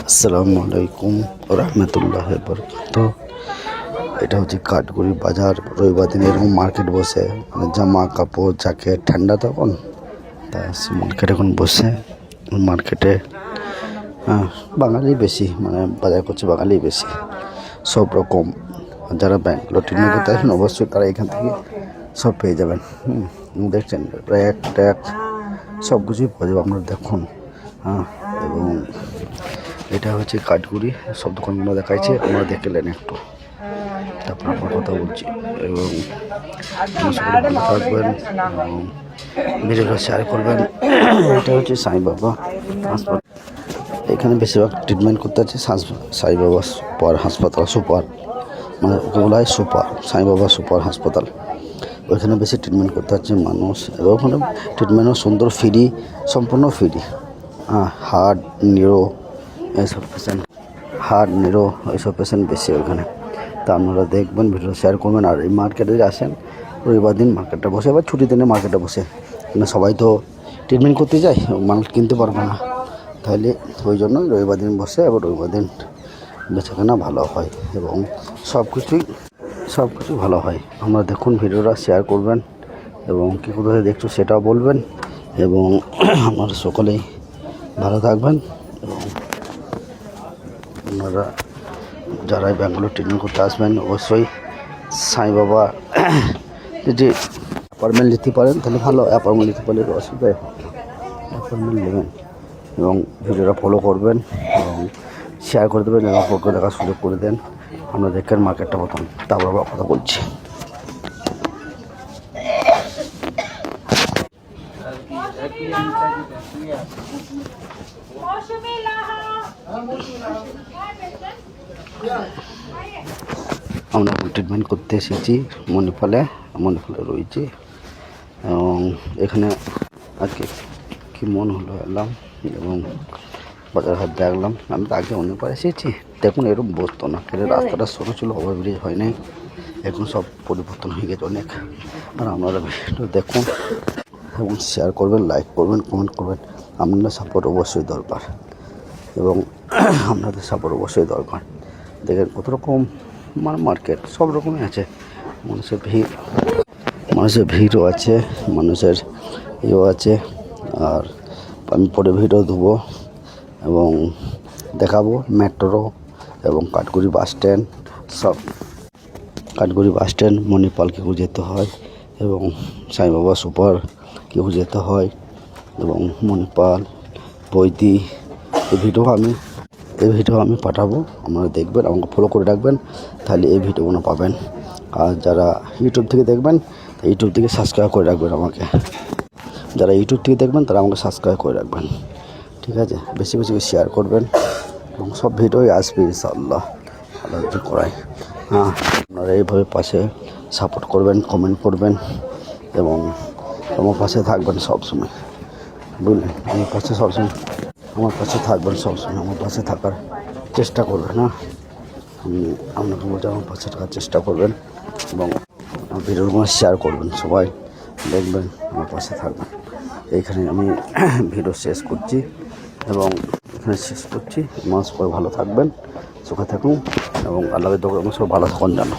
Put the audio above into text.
আসসালামু আলাইকুম রহমতুল্লাহ বরকাত। এটা হচ্ছে কাঠগুড়ি বাজার। রবিবার দিন এরকম মার্কেট বসে, মানে জামা কাপড় জ্যাকেট, ঠান্ডা তখন তাই মার্কেট এখন বসে। মার্কেটে বাঙালি বেশি, মানে বাজার করছে বাঙালি বেশি, সব রকম। যারা ব্যাঙ্গালোর ট্রিটমেন্ট করতে আসেন অবশ্যই তারা এখান থেকে সব পেয়ে যাবেন। দেখছেন র্যাক ট্যাক সব কিছুই পাওয়া যাবে, আপনারা দেখুন। এবং এটা হচ্ছে কাঠগুড়ি, সব দোকানগুলো দেখাইছে, আপনারা দেখলেন একটু, তারপর আপনার কথা বলছি। এবং ভালো থাকবেন এবং ভিডিওটা শেয়ার করবেন। এটা হচ্ছে সাই বাবা হাসপাতাল। এখানে বেশিরভাগ ট্রিটমেন্ট করতে আছে সাই বাবা সুপার হাসপাতাল। সুপার মানে ওকে বলা হয় সুপার, সাই বাবা সুপার হাসপাতাল। ওইখানে বেশি ট্রিটমেন্ট করতে হচ্ছে মানুষ, এবং ওখানে ট্রিটমেন্টও সুন্দর, ফ্রি, সম্পূর্ণ ফ্রি। হার্ট নিউরো এইসব পেশেন্ট, এইসব পেশেন্ট বেশি ওইখানে। তা আপনারা দেখবেন, ভিডিও শেয়ার করবেন। আর এই মার্কেটে আসেন, রবিবার দিন মার্কেটটা বসে, আবার ছুটির দিনে মার্কেটটা বসে, কিন্তু সবাই তো ট্রিটমেন্ট করতে যায়, মাল কিনতে পারবে না, তাহলে ওই জন্যই রবিবার দিন বসে। আবার রবিবার দিন বেচাকেনা ভালো হয় এবং সব কিছুই ভালো হয়। আমরা দেখুন, ভিডিওটা শেয়ার করবেন এবং কী কোথায় দেখছো সেটাও বলবেন। এবং আমরা সকলেই ভালো থাকবেন। এবং আপনারা যারা ব্যাঙ্গালোর ট্রিটমেন্ট করতে আসবেন অবশ্যই সাই বাবা যদি অ্যাপয়েন্টমেন্ট নিতে পারেন তাহলে ভালো। অ্যাপয়েন্টমেন্ট নিতে পারলে অসুবিধা, অ্যাপয়েন্টমেন্ট নেবেন এবং ভিডিওটা ফলো করবেন এবং শেয়ার করে দেবেন এবং ফটো দেখার সুযোগ করে দেন। আমরা দেখেন মার্কেটটা প্রথম, তারপর আবার কথা বলছি। আমরা ট্রিটমেন্ট করতে এসেছি মণিপালে রয়েছি। এবং এখানে আজকে কী মন হলো এলাম এবং বাজার হাট দেখলাম। আমি তো আগে অনেকবার এসেছি, দেখুন এরকম বসতো না, কিন্তু রাস্তাটা ছোটো ছিল, ওভারব্রিজ হয় নাই, এখন সব পরিবর্তন হয়ে গেছে অনেক। আর আপনারা ভিডিও দেখুন এবং শেয়ার করবেন, লাইক করবেন, কমেন্ট করবেন। আপনাদের সাপোর্ট অবশ্যই দরকার এবং আপনাদের সাপোর্ট অবশ্যই দরকার। দেখেন কত রকম মার্কেট, সব রকমই আছে। মানুষের ভিড়ও আছে, মানুষের ইয়েও আছে। আর আমি পরে ভিডিও দেবো এবং দেখাবো মেট্রো এবং কাঠগুড়ি বাস স্ট্যান্ড, সব কাঠগুড়ি বাস স্ট্যান্ড, মণিপাল কীভাবে যেতে হয় এবং সাই বাবা সুপার কীভাবে যেতে হয় এবং মণিপাল বৈদি। এই ভিডিও আমি পাঠাবো, আপনারা দেখবেন, আমাকে ফলো করে রাখবেন, তাহলে এই ভিডিওগুলো পাবেন। আর যারা ইউটিউব থেকে দেখবেন, ইউটিউব থেকে সাবস্ক্রাইব করে রাখবেন আমাকে। যারা ইউটিউব থেকে দেখবেন তারা আমাকে সাবস্ক্রাইব করে রাখবেন, ঠিক আছে? বেশি বেশি শেয়ার করবেন এবং সব ভিডিওই আসবে ইনশাআল্লাহ, আল্লাহ যদি করায়। আপনারা এইভাবে পাশে সাপোর্ট করবেন, কমেন্ট করবেন এবং আমার পাশে থাকবেন সবসময়, বুঝলেন? আমার পাশে থাকবেন সবসময়, আমার পাশে থাকার চেষ্টা করবেন। আপনাকে বলতে আমার পাশে থাকার চেষ্টা করবেন এবং ভিডিওগুলো শেয়ার করবেন, সবাই দেখবেন, আমার পাশে থাকবেন। এইখানে আমি ভিডিও শেষ করছি এবং এখানে শেষ করছি। মাস পর ভালো থাকবেন, সুখে থাকুন এবং আল্লাহর দোয়া সব ভালো থাকুন জানো।